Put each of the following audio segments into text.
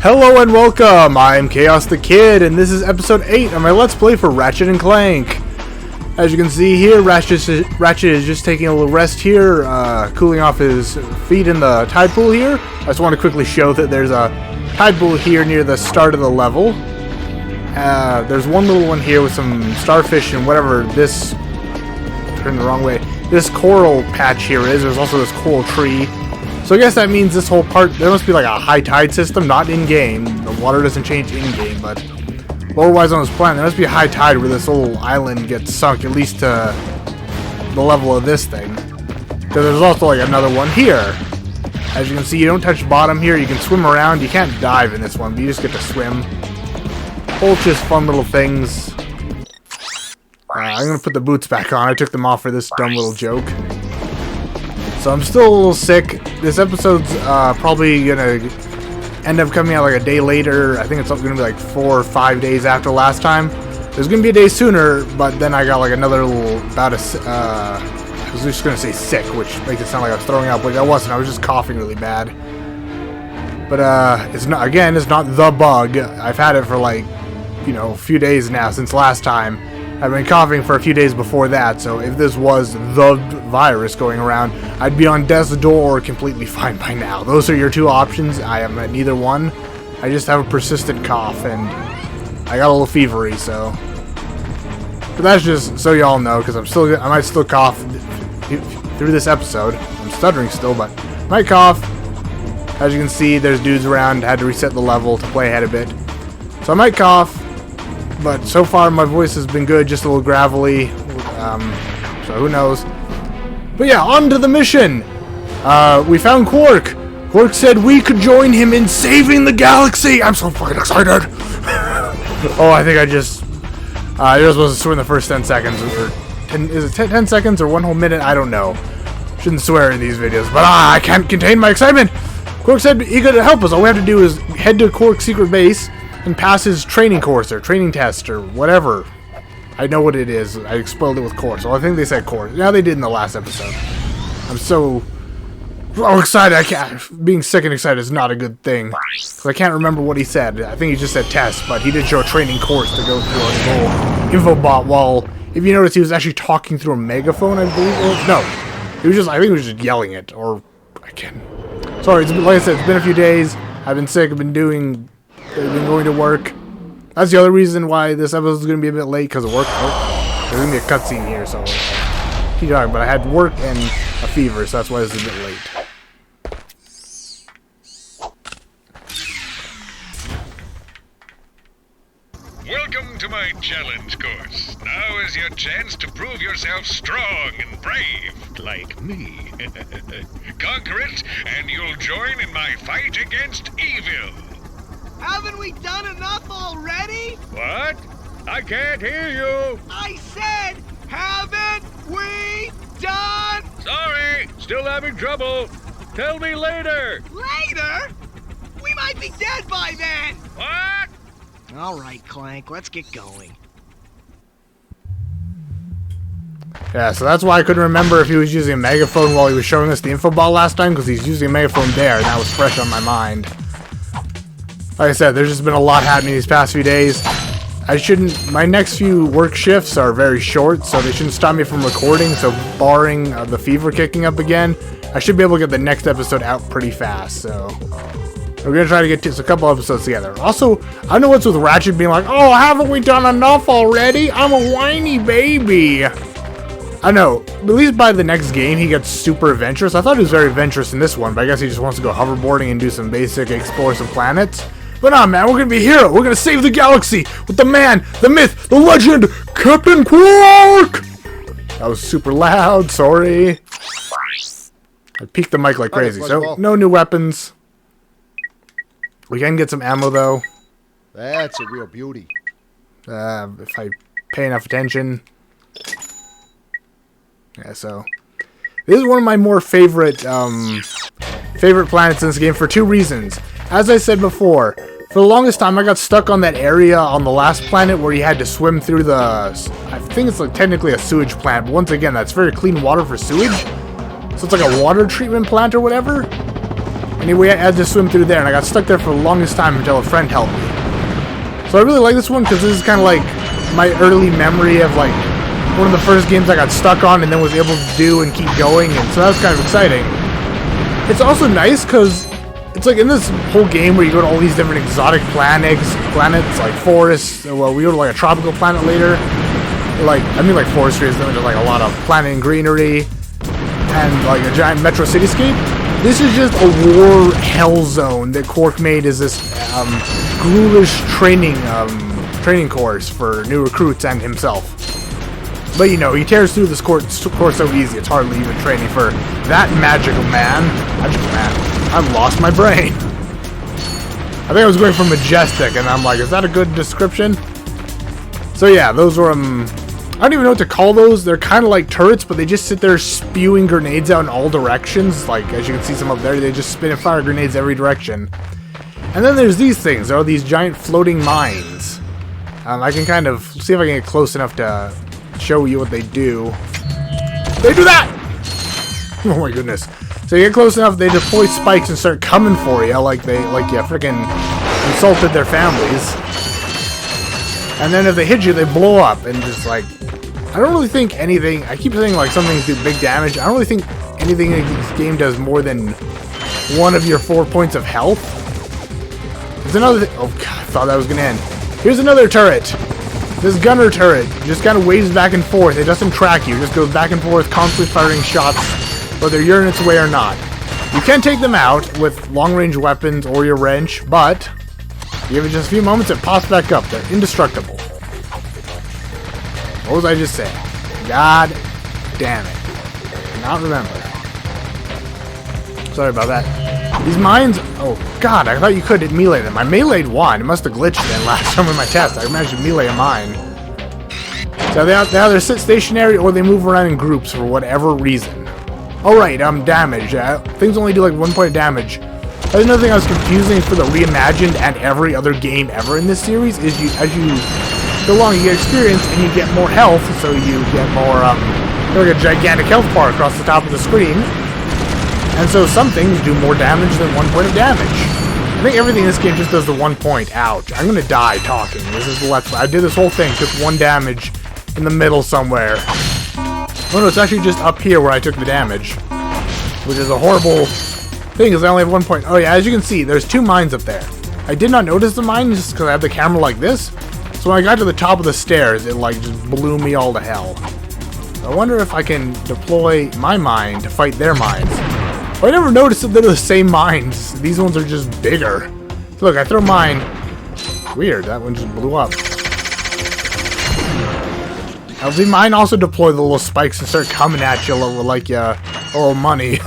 Hello and welcome, I'm Chaos the Kid, and this is episode 8 of my Let's Play for Ratchet and Clank. As you can see here, Ratchet is just taking a little rest here, cooling off his feet in the tide pool here. I just want to quickly show that there's a tide pool here near the start of the level. There's one little one here with some starfish and whatever this... Turn the wrong way. This coral patch here is. There's also this coral tree. So I guess that means this whole part, there must be like a high tide system, not in-game. The water doesn't change in-game, but lore-wise on this planet, there must be a high tide where this little island gets sunk, at least to the level of this thing. Because there's also like another one here. As you can see, you don't touch bottom here, you can swim around, you can't dive in this one, but you just get to swim. Both just fun little things. I'm going to put the boots back on, I took them off for this dumb little joke. So I'm still a little sick. This episode's probably gonna end up coming out like a day later. I think it's gonna be like 4 or 5 days after last time. There's gonna be a day sooner, but then I got like another little bout of I was just gonna say sick, which makes it sound like I was throwing up, but I wasn't. I was just coughing really bad. But it's not, again, it's not the bug. I've had it for like, you know, a few days now since last time. I've been coughing for a few days before that, so if this was the virus going around, I'd be on death's door or completely fine by now. Those are your two options. I am at neither one. I just have a persistent cough, and I got a little fevery, so... But that's just so y'all know, because I might still cough through this episode. I'm stuttering still, but I might cough. As you can see, there's dudes around. I had to reset the level to play ahead a bit. So I might cough. But so far my voice has been good, just a little gravelly, so who knows. But yeah, on to the mission! We found Qwark! Qwark said we could join him in saving the galaxy! I'm so fucking excited! Oh, I think you're supposed to swear in the first 10 seconds, or is it 10 seconds or 1 whole minute? I don't know. Shouldn't swear in these videos, but I can't contain my excitement! Qwark said he could help us, all we have to do is head to Qwark's secret base, and pass his training course or training test or whatever. I know what it is. I exploded it with course. Well, I think they said course. Yeah, they did in the last episode. I'm so excited. I can't. Being sick and excited is not a good thing. Because I can't remember what he said. I think he just said test, but he did show a training course to go through a whole info bot. While, if you notice, he was actually talking through a megaphone, I believe. Or, no, he was just. I think he was just yelling it. Or I can't. Sorry. Like I said, it's been a few days. I've been sick. I've been going to work. That's the other reason why this episode is going to be a bit late, because of work. Oh, there's going to be a cutscene here, so keep talking. But I had work and a fever, so that's why it's a bit late. Welcome to my challenge course. Now is your chance to prove yourself strong and brave, like me. Conquer it, and you'll join in my fight against evil. Haven't we done enough already? What? I can't hear you. I said, haven't we done? Sorry, still having trouble. Tell me later. Later? We might be dead by then. What? All right, Clank, let's get going. Yeah, so that's why I couldn't remember if he was using a megaphone while he was showing us the info ball last time, because he's using a megaphone there, and that was fresh on my mind. Like I said, there's just been a lot happening these past few days. My next few work shifts are very short, so they shouldn't stop me from recording, so barring the fever kicking up again, I should be able to get the next episode out pretty fast, so... We're going to try to get a couple episodes together. Also, I know what's with Ratchet being like, oh, haven't we done enough already? I'm a whiny baby. I know, at least by the next game, he gets super adventurous. I thought he was very adventurous in this one, but I guess he just wants to go hoverboarding and do some basic explore some planets. But nah, man, we're gonna be a hero. We're gonna save the galaxy with the man, the myth, the legend, Captain Qwark! That was super loud, sorry. I peaked the mic like crazy, so no new weapons. We can get some ammo, though. That's a real beauty. If I pay enough attention. Yeah, so... This is one of my more favorite planets in this game for 2 reasons. As I said before, for the longest time I got stuck on that area on the last planet where you had to swim through the... I think it's like technically a sewage plant, but once again, that's very clean water for sewage. So it's like a water treatment plant or whatever. Anyway, I had to swim through there, and I got stuck there for the longest time until a friend helped me. So I really like this one because this is kind of like my early memory of like one of the first games I got stuck on and then was able to do and keep going, and so that was kind of exciting. It's also nice because it's like in this whole game where you go to all these different exotic planets like forests. Well, we go to like a tropical planet later. Like, I mean like forestry is just like a lot of planet and greenery and like a giant metro cityscape. This is just a war hell zone that Qwark made as this ghoulish training course for new recruits and himself. But you know, he tears through this course so easy, it's hardly even training for that magical man. I've lost my brain. I think I was going for majestic, and I'm like, is that a good description? So yeah, those were, I don't even know what to call those. They're kind of like turrets, but they just sit there spewing grenades out in all directions. Like, as you can see some up there, they just spin and fire grenades every direction. And then there's these things. There are these giant floating mines. I can kind of see if I can get close enough to show you what they do. They do that! Oh my goodness. So you get close enough, they deploy spikes and start coming for you like you freaking insulted their families. And then if they hit you, they blow up and just like, I don't really think anything, I keep saying like some things do big damage. I don't really think anything in this game does more than one of your 4 points of health. There's another oh god, I thought that was gonna end. Here's another turret. This gunner turret just kind of waves back and forth. It doesn't track you. It just goes back and forth, constantly firing shots, whether you're in its way or not. You can take them out with long-range weapons or your wrench, but give it just a few moments, it pops back up. They're indestructible. What was I just saying? God damn it. I cannot remember. Sorry about that. These mines, oh god, I thought you could melee them. I meleeed one. It must have glitched then last time with my test. I managed to melee a mine. So they either sit stationary or they move around in groups for whatever reason. Alright, damage. Things only do like 1 point of damage. Another thing I was confusing for the reimagined and every other game ever in this series is as you go along, you get experience and you get more health, so you get more, like a gigantic health bar across the top of the screen. And so some things do more damage than 1 point of damage. I think everything in this game just does the 1 point. Ouch. I'm gonna die talking. This is the Let's Play. I did this whole thing, took 1 damage in the middle somewhere. Oh no, it's actually just up here where I took the damage. Which is a horrible thing, because I only have 1 point. Oh yeah, as you can see, there's 2 mines up there. I did not notice the mines just because I have the camera like this. So when I got to the top of the stairs, it like just blew me all to hell. I wonder if I can deploy my mine to fight their mines. I never noticed that they're the same mines. These ones are just bigger. So look, I throw mine. Weird, that one just blew up. Now, see, mine also deploy the little spikes and start coming at you like oh money.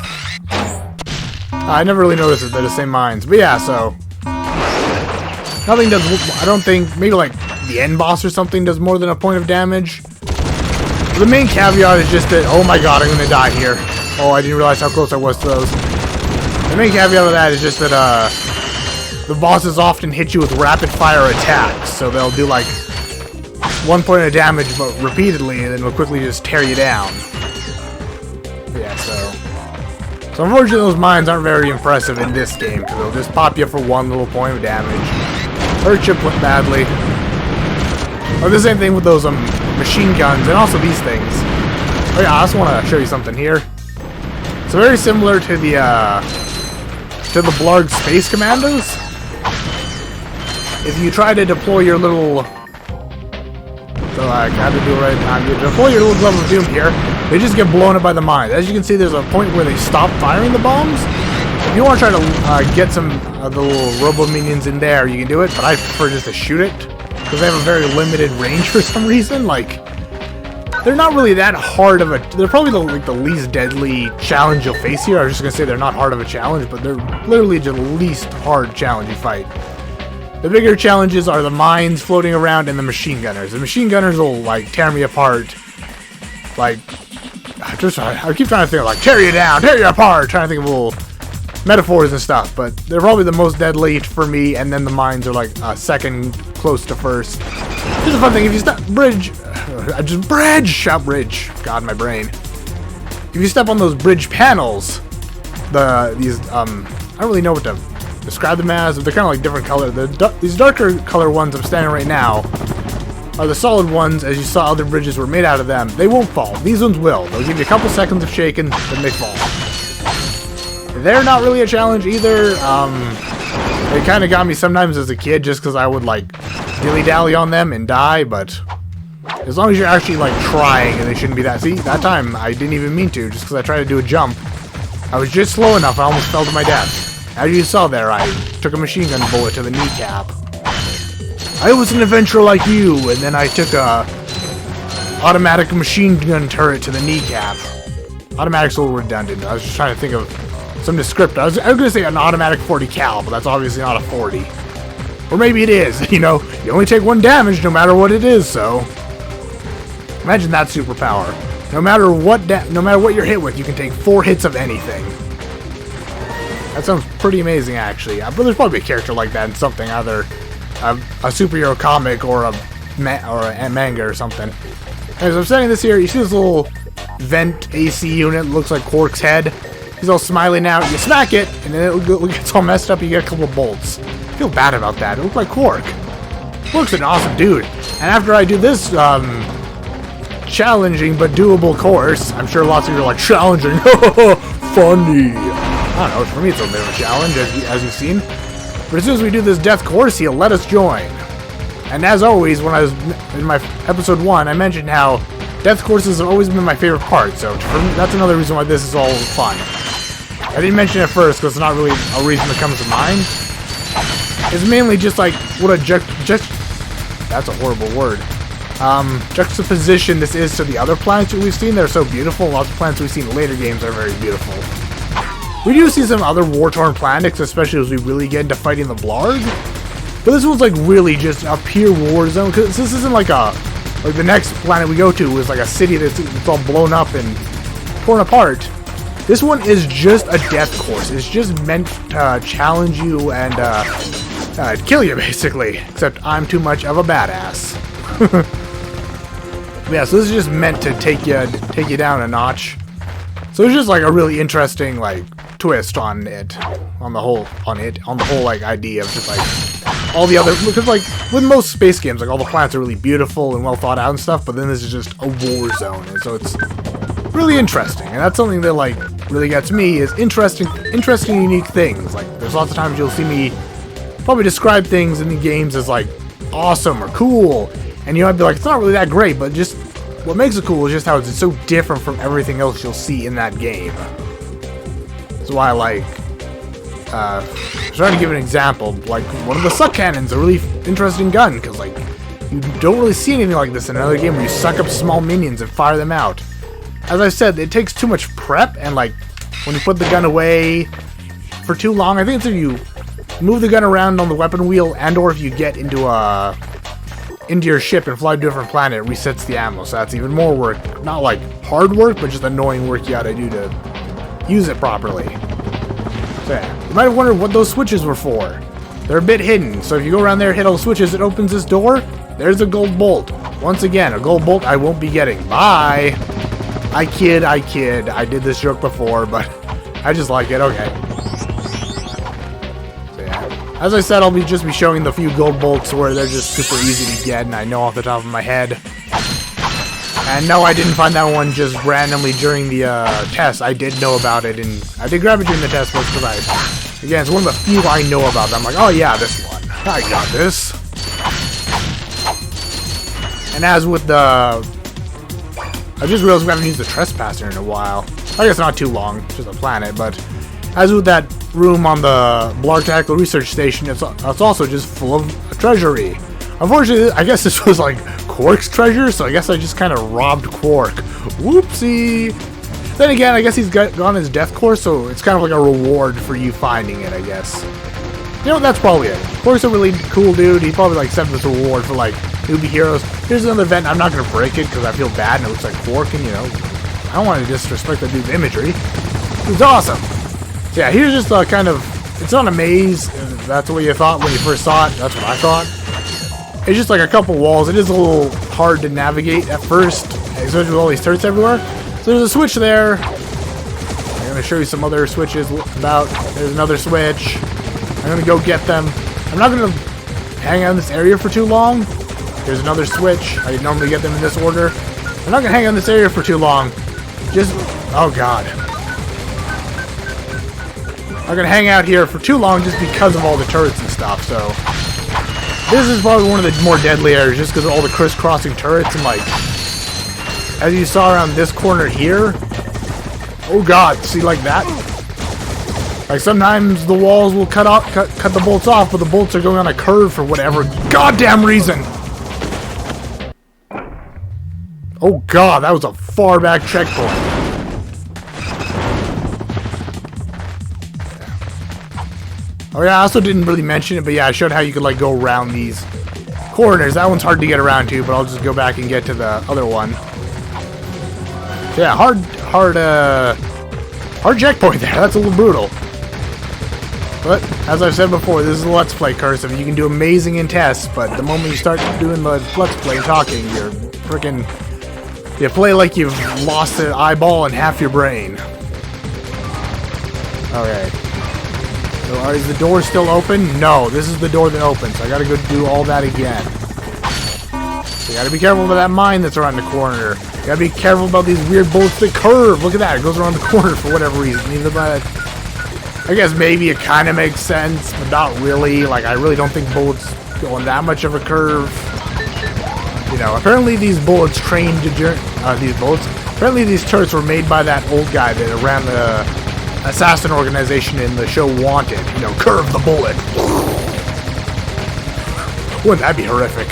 I never really noticed that they're the same mines. But yeah, so nothing does. I don't think, maybe like the end boss or something does more than 1 point of damage. But the main caveat is just that, oh my god, I'm gonna die here. Oh, I didn't realize how close I was to those. The main caveat of that is just that the bosses often hit you with rapid fire attacks, so they'll do like 1 point of damage but repeatedly, and then will quickly just tear you down. But yeah, so unfortunately those mines aren't very impressive in this game, because they'll just pop you for 1 little point of damage. Hurt you badly. Or the same thing with those machine guns, and also these things. Oh yeah, I also want to show you something here. It's very similar to the Blarg Space Commandos. If you try to deploy your little, so I have to do it right now. You deploy your little Glove of Doom here, they just get blown up by the mines. As you can see, there's a point where they stop firing the bombs. If you want to try to get some of the little robo minions in there, you can do it. But I prefer just to shoot it because they have a very limited range for some reason. Like, they're not really that hard of a... They're probably the least deadly challenge you'll face here. I was just going to say they're not hard of a challenge, but they're literally just the least hard challenge you fight. The bigger challenges are the mines floating around and the machine gunners. The machine gunners will, like, tear me apart. Like, I keep trying to think, like, tear you down, tear you apart, trying to think of little metaphors and stuff, but they're probably the most deadly for me, and then the mines are, like, second close to first. Here's a fun thing, if you step bridge, god, my brain. If you step on those bridge panels, these I don't really know what to describe them as. They're kind of like different color. These darker color ones I'm standing right now are the solid ones. As you saw, other bridges were made out of them. They won't fall. These ones will. They'll give you a couple seconds of shaking, then they fall. They're not really a challenge either. They kind of got me sometimes as a kid just because I would like dilly-dally on them and die, but as long as you're actually like trying, and they shouldn't be that. See, that time I didn't even mean to, just because I tried to do a jump. I was just slow enough, I almost fell to my death. As you saw there, I took a machine gun bullet to the kneecap. I was an adventurer like you, and then I took a automatic machine gun turret to the kneecap. Automatic's a little redundant. I was just trying to think of some descriptor. I was going to say an automatic 40 cal, but that's obviously not a 40. Or maybe it is, you know. You only take 1 damage no matter what it is, so... Imagine that superpower. No matter what you're hit with, you can take 4 hits of anything. That sounds pretty amazing, actually. But there's probably a character like that in something, either a superhero comic or a manga or something. Anyways, I'm setting this here. You see this little vent AC unit? Looks like Qwark's head. He's all smiley now. You smack it, and then it gets all messed up. You get a couple of bolts. I feel bad about that. It looks like Qwark. Qwark's an awesome dude. And after I do this, challenging but doable course, I'm sure lots of you are like, challenging, funny. I don't know, for me it's a bit of a challenge, as you've seen. But as soon as we do this death course, he'll let us join. And as always, when I was in my episode 1, I mentioned how death courses have always been my favorite part, so for me, that's another reason why this is all fun. I didn't mention it first, because it's not really a reason that comes to mind. It's mainly just like, what a that's a horrible word. Juxtaposition this is to the other planets that we've seen. They're so beautiful. Lots of planets we've seen in later games are very beautiful. We do see some other war-torn planets, especially as we really get into fighting the Blarg. But this one's like really just a pure war zone, because this isn't like the next planet we go to is like a city that's all blown up and torn apart. This one is just a death course. It's just meant to challenge you and kill you, basically. Except I'm too much of a badass. Yeah, so this is just meant to take you down a notch. So it's just like a really interesting like twist on the whole like idea of just like all the other, because like with most space games, like all the planets are really beautiful and well thought out and stuff, but then this is just a war zone, and so it's really interesting. And that's something that like really gets me, is interesting unique things. Like there's lots of times you'll see me probably describe things in the games as like awesome or cool, and you might be like, it's not really that great, but just what makes it cool is just how it's so different from everything else you'll see in that game. That's why I like, trying to give an example, like one of the suck cannons, a really interesting gun, because like you don't really see anything like this in another game where you suck up small minions and fire them out. As I said, it takes too much prep, and like when you put the gun away for too long, I think it's if you move the gun around on the weapon wheel, and or if you get into your ship and fly to a different planet, it resets the ammo, so that's even more work. Not like hard work, but just annoying work you gotta do to use it properly. So yeah, you might have wondered what those switches were for. They're a bit hidden, so if you go around there, hit all the switches, it opens this door. There's a gold bolt. Once again, a gold bolt I won't be getting. Bye! I kid. I did this joke before, but I just like it. Okay. So yeah. As I said, I'll just be showing the few gold bolts where they're just super easy to get, and I know off the top of my head. And no, I didn't find that one just randomly during the test. I did know about it, and I did grab it during the test because again, it's one of the few I know about. I'm like, oh yeah, this one. I got this. And as with the... I just realized we haven't used the Trespasser in a while. I guess not too long, just a planet, but... As with that room on the Blarg Tactical Research Station, it's also just full of treasury. Unfortunately, I guess this was like Qwark's treasure, so I guess I just kind of robbed Qwark. Whoopsie! Then again, I guess he's gone his death course, so it's kind of like a reward for you finding it, I guess. You know, that's probably it. Qwark's a really cool dude. He probably like sent this reward for like newbie heroes. Here's another event. I'm not going to break it because I feel bad and it looks like Qwark, and you know, I don't want to disrespect the dude's imagery. It's awesome. So yeah, here's just a kind of, it's not a maze. That's what you thought when you first saw it. That's what I thought. It's just like a couple walls. It is a little hard to navigate at first, especially with all these turrets everywhere. So there's a switch there. I'm going to show you some other switches about. There's another switch. I'm going to go get them. I'm not going to hang out in this area for too long. There's another switch. I normally get them in this order. I'm not going to hang out in this area for too long. Just... oh god. I'm going to hang out here for too long just because of all the turrets and stuff, so... this is probably one of the more deadly areas just because of all the crisscrossing turrets and like... as you saw around this corner here... oh god, see like that? Like sometimes the walls will cut the bolts off, but the bolts are going on a curve for whatever goddamn reason. Oh god, that was a far back checkpoint. Oh yeah, I also didn't really mention it, but yeah, I showed how you could like go around these corners. That one's hard to get around to, but I'll just go back and get to the other one. So yeah, hard checkpoint there. That's a little brutal. But, as I've said before, this is a Let's Play cursive. You can do amazing in tests, but the moment you start doing the Let's Play and talking, you're freaking... you play like you've lost an eyeball and half your brain. Okay. So, is the door still open? No, this is the door that opens. So I gotta go do all that again. So you gotta be careful about that mine that's around the corner. You gotta be careful about these weird bullets that curve. Look at that, it goes around the corner for whatever reason. Either by... I guess maybe it kind of makes sense, but not really. Like, I really don't think bullets go on that much of a curve. You know, apparently these bullets trained to apparently these turrets were made by that old guy that ran the assassin organization in the show Wanted. You know, curve the bullet. Wouldn't that be horrific?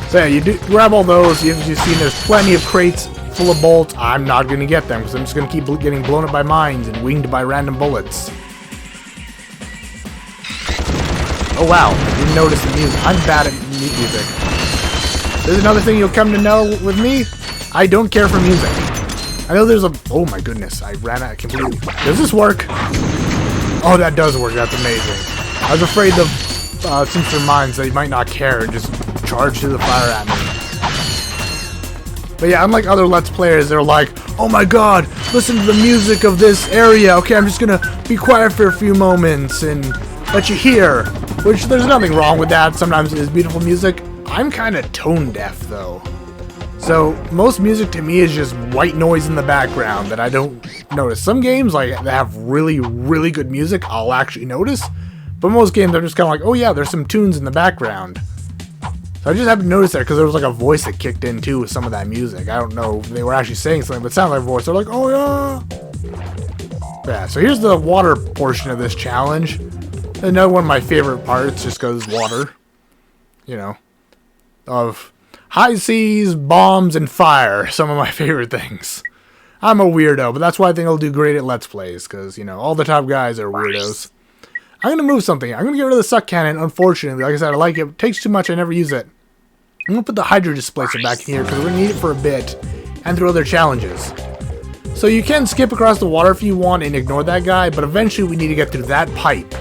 So yeah, you do grab all those. You've seen there's plenty of crates full of bolts. I'm not going to get them because I'm just going to keep getting blown up by mines and winged by random bullets. Oh wow, didn't notice the music. I'm bad at music. There's another thing you'll come to know with me. I don't care for music. I know there's a... oh my goodness, I ran out completely. Does this work? Oh, that does work. That's amazing. I was afraid the since they're mines, they might not care and just charge to the fire at me. But yeah, unlike other Let's Players, they're like, oh my god, listen to the music of this area. Okay, I'm just gonna be quiet for a few moments and let you hear. Which, there's nothing wrong with that. Sometimes it is beautiful music. I'm kind of tone deaf, though. So, most music to me is just white noise in the background that I don't notice. Some games, like, that have really, really good music, I'll actually notice. But most games, I'm just kind of like, oh yeah, there's some tunes in the background. So I just happened to notice that because there was like a voice that kicked in too with some of that music. I don't know if they were actually saying something, but it sounded like a voice. They're like, oh yeah. Yeah, so here's the water portion of this challenge. Another one of my favorite parts, just because water. You know. Of high seas, bombs, and fire. Some of my favorite things. I'm a weirdo, but that's why I think I'll do great at Let's Plays. Because, you know, all the top guys are weirdos. I'm going to move something. I'm going to get rid of the suck cannon, unfortunately. Like I said, I like it. It takes too much. I never use it. I'm going to put the hydro displacer back in here because we're going to need it for a bit and through other challenges. So you can skip across the water if you want and ignore that guy, but eventually we need to get through that pipe.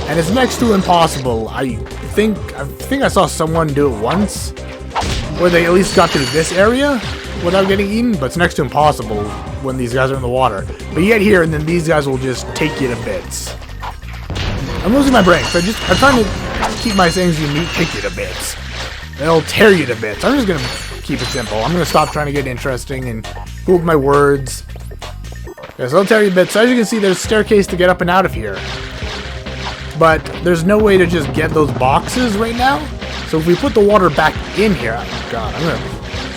And it's next to impossible. I think I saw someone do it once where they at least got through this area without getting eaten, but it's next to impossible when these guys are in the water. But you get here and then these guys will just take you to bits. I'm losing my brain, so I'm trying to keep my sayings unique, take you to bits. They'll tear you to bits. I'm just going to keep it simple. I'm going to stop trying to get interesting and move my words. Okay, so they'll tear you to bits. So as you can see, there's a staircase to get up and out of here. But there's no way to just get those boxes right now. So if we put the water back in here... oh god,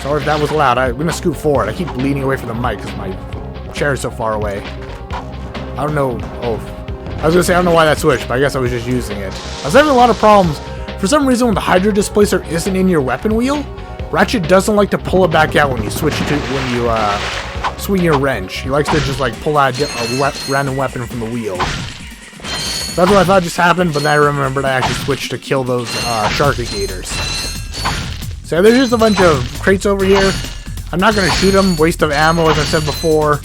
sorry if that was loud. I'm going to scoot forward. I keep leaning away from the mic because my chair is so far away. I don't know... oh... I was going to say, I don't know why that switched, but I guess I was just using it. I was having a lot of problems. For some reason, when the hydro displacer isn't in your weapon wheel, Ratchet doesn't like to pull it back out when you switch to when you swing your wrench. He likes to just like pull out a random weapon from the wheel. That's what I thought just happened, but then I remembered I actually switched to kill those sharkigators. So there's just a bunch of crates over here. I'm not going to shoot them. Waste of ammo, as I said before.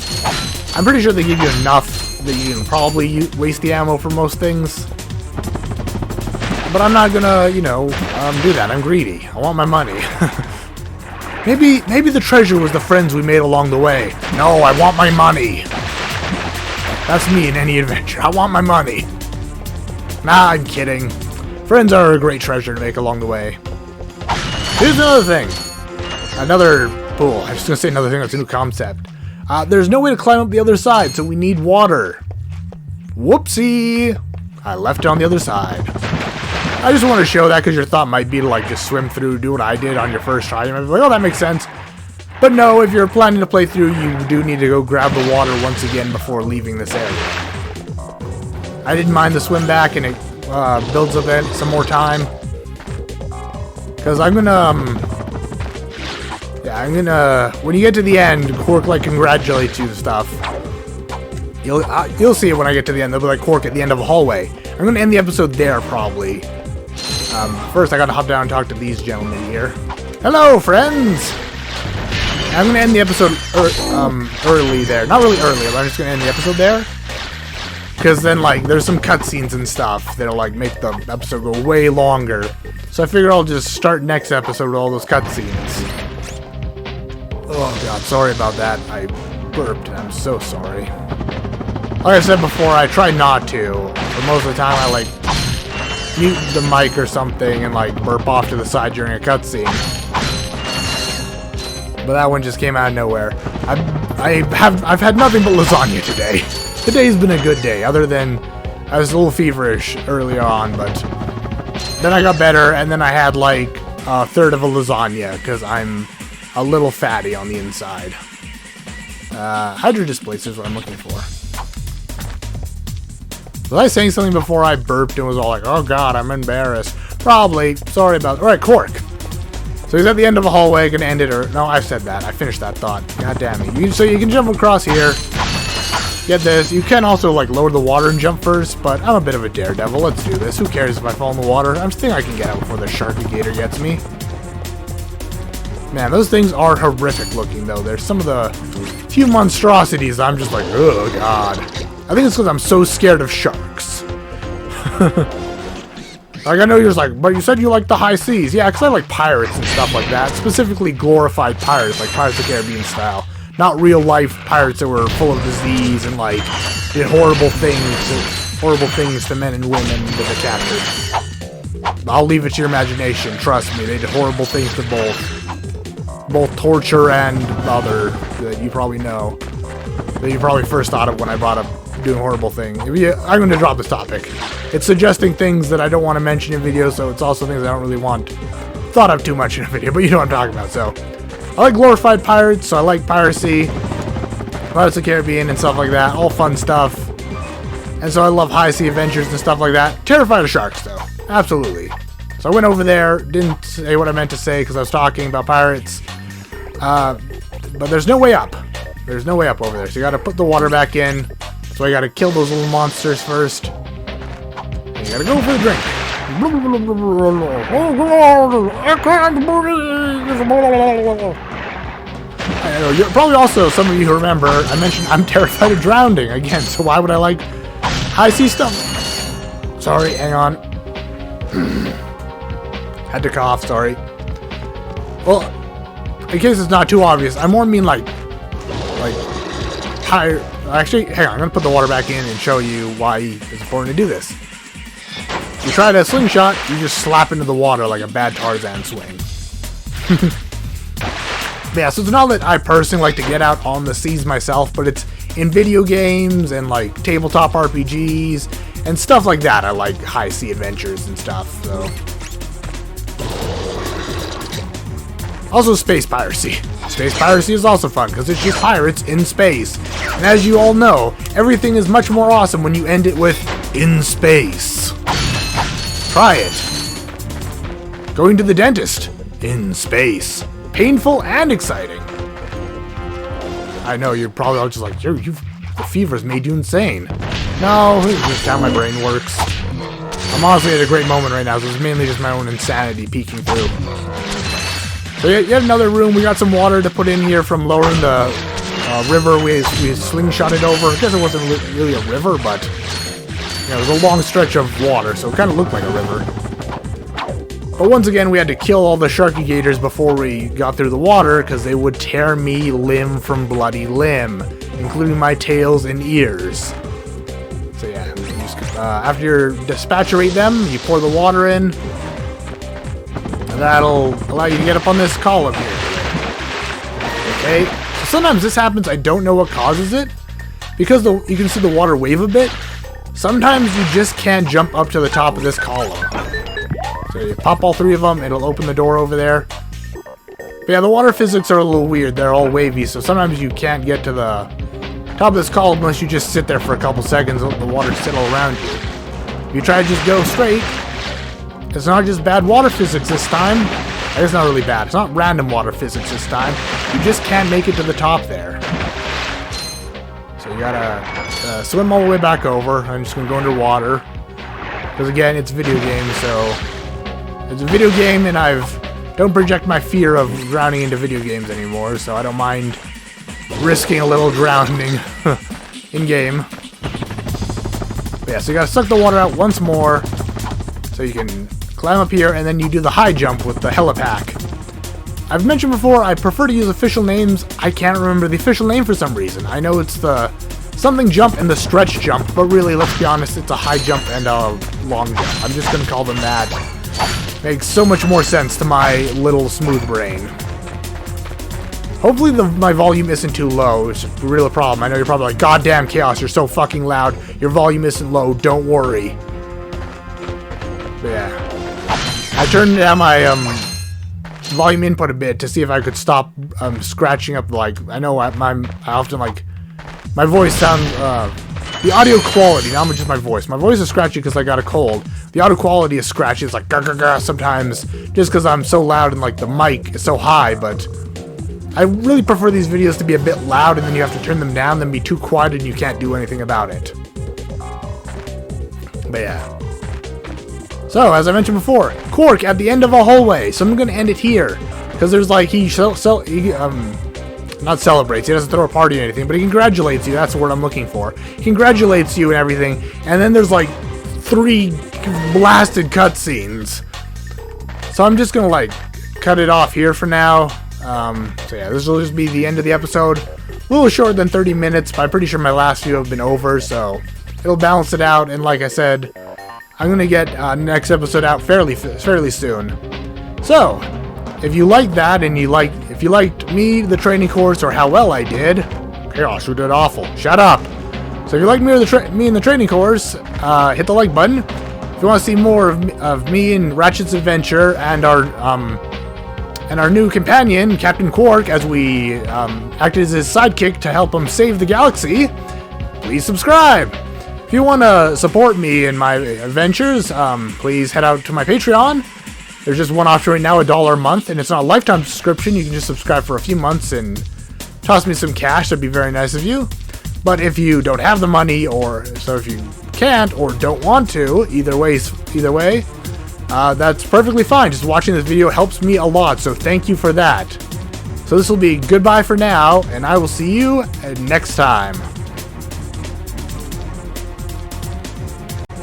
I'm pretty sure they give you enough that you can probably waste the ammo for most things. But I'm not gonna, you know, do that. I'm greedy. I want my money. maybe the treasure was the friends we made along the way. No, I want my money. That's me in any adventure. I want my money. Nah, I'm kidding. Friends are a great treasure to make along the way. Here's another thing. Another pool. I was just gonna say another thing. That's a new concept. There's no way to climb up the other side, so we need water. Whoopsie! I left it on the other side. I just want to show that because your thought might be to like just swim through, do what I did on your first try. You might be like, oh, that makes sense. But no, if you're planning to play through, you do need to go grab the water once again before leaving this area. I didn't mind the swim back, and it builds up some more time. Because I'm gonna, when you get to the end, Qwark like congratulates you and stuff. You'll see it when I get to the end. They'll be like Qwark at the end of a hallway. I'm gonna end the episode there probably. First, I gotta hop down and talk to these gentlemen here. Hello, friends. I'm gonna end the episode early there. Not really early, but I'm just gonna end the episode there. Because then, like, there's some cutscenes and stuff that'll, like, make the episode go way longer. So I figure I'll just start next episode with all those cutscenes. Oh, God, sorry about that. I burped, and I'm so sorry. Like I said before, I try not to. But most of the time, I, like, mute the mic or something and, like, burp off to the side during a cutscene. But that one just came out of nowhere. I've had nothing but lasagna today. Today's been a good day, other than I was a little feverish early on, but then I got better, and then I had like a third of a lasagna, because I'm a little fatty on the inside. Hydro displacer is what I'm looking for. Was I saying something before I burped and was all like, oh god, I'm embarrassed? Probably. Sorry about it. Alright, Qwark. So he's at the end of a hallway, gonna end it, or no, I said that. I finished that thought. God damn it. So you can jump across here. Get this. You can also, like, lower the water and jump first, but I'm a bit of a daredevil. Let's do this. Who cares if I fall in the water? I'm thinking I can get out before the Sharky-Gator gets me. Man, those things are horrific looking, though. There's some of the few monstrosities I'm just like, oh, God. I think it's because I'm so scared of sharks. Like, I know you're just like, but you said you like the high seas. Yeah, because I like pirates and stuff like that. Specifically glorified pirates, like Pirates of the Caribbean style. Not real-life pirates that were full of disease and, like, did horrible things to men and women that they captured. I'll leave it to your imagination. Trust me, they did horrible things to both torture and other that you probably know. That you probably first thought of when I brought up doing horrible things. I'm going to drop this topic. It's suggesting things that I don't want to mention in videos, so it's also things I don't really want thought of too much in a video, but you know what I'm talking about, so. I like glorified pirates, so I like piracy, Pirates of the Caribbean and stuff like that, all fun stuff. And so I love high sea adventures and stuff like that. Terrified of sharks, though. Absolutely. So I went over there, didn't say what I meant to say because I was talking about pirates. But there's no way up. There's no way up over there, so you gotta put the water back in. So I gotta kill those little monsters first. And you gotta go for the drink. I can't breathe. I know, you're probably also, some of you who remember, I mentioned I'm terrified of drowning again, so why would I like high sea stuff? Sorry, hang on. Had to cough, sorry. Well, in case it's not too obvious, I more mean like higher. Actually, hang on, I'm gonna put the water back in and show you why it's important to do this. You try that slingshot, you just slap into the water like a bad Tarzan swing. Yeah, so it's not that I personally like to get out on the seas myself, but it's in video games and like tabletop RPGs and stuff like that. I like high sea adventures and stuff, so. Also space piracy. Space piracy is also fun because it's just pirates in space. And as you all know, everything is much more awesome when you end it with in space. Try it. Going to the dentist in space. Painful and exciting. I know, you're probably all just like, the fever's made you insane. No, it's just how my brain works. I'm honestly at a great moment right now, so it's mainly just my own insanity peeking through. So yet another room, we got some water to put in here from lowering the river we slingshotted over. I guess it wasn't really a river, but you know, it was a long stretch of water, so it kind of looked like a river. But once again, we had to kill all the Sharky-Gators before we got through the water, because they would tear me limb from bloody limb, including my tails and ears. after you dispatcherate them, you pour the water in. And that'll allow you to get up on this column here. Okay, so sometimes this happens, I don't know what causes it. Because you can see the water wave a bit, sometimes you just can't jump up to the top of this column. So you pop all 3 of them, it'll open the door over there. But yeah, the water physics are a little weird, they're all wavy, so sometimes you can't get to the top of this column unless you just sit there for a couple seconds and let the water settle around you. If you try to just go straight, it's not just bad water physics this time. It's not really bad, it's not random water physics this time. You just can't make it to the top there. So you gotta swim all the way back over. I'm just gonna go underwater. Because again, it's a video game, so... It's a video game and don't project my fear of drowning into video games anymore, so I don't mind risking a little drowning in-game. Yeah, so you gotta suck the water out once more, so you can climb up here, and then you do the high jump with the helipack. I've mentioned before, I prefer to use official names. I can't remember the official name for some reason. I know it's the something jump and the stretch jump, but really, let's be honest, it's a high jump and a long jump. I'm just gonna call them that. Makes so much more sense to my little smooth brain. Hopefully my volume isn't too low. It's a real problem. I know you're probably like, God damn, Chaos, you're so fucking loud. Your volume isn't low. Don't worry. But yeah. I turned down my volume input a bit to see if I could stop scratching up, like, I know I often, like, my voice sounds, the audio quality, not just my voice. My voice is scratchy because I got a cold. The audio quality is scratchy. It's like, grr, grr, grr, sometimes, just because I'm so loud and, like, the mic is so high, but I really prefer these videos to be a bit loud and then you have to turn them down, then be too quiet and you can't do anything about it. But yeah. So, as I mentioned before, Qwark at the end of a hallway. So I'm going to end it here. Because there's like, not celebrates, he doesn't throw a party or anything, but he congratulates you, that's the word I'm looking for. He congratulates you and everything, and then there's like 3 blasted cutscenes. So I'm just going to like cut it off here for now. So yeah, this will just be the end of the episode. A little shorter than 30 minutes, but I'm pretty sure my last few have been over, so it'll balance it out, and like I said, I'm gonna get next episode out fairly soon. So, if you like that, and if you liked me, the training course, or how well I did, Chaos, you did awful. Shut up. So if you like me in the training course, hit the like button. If you want to see more of me and Ratchet's adventure and our new companion, Captain Qwark, as we acted as his sidekick to help him save the galaxy, please subscribe. If you want to support me in my adventures, please head out to my Patreon. There's just one option right now, $1 a month, and it's not a lifetime subscription. You can just subscribe for a few months and toss me some cash. That'd be very nice of you. But if you don't have the money, so if you can't or don't want to, either way, that's perfectly fine. Just watching this video helps me a lot, so thank you for that. So this will be goodbye for now, and I will see you next time.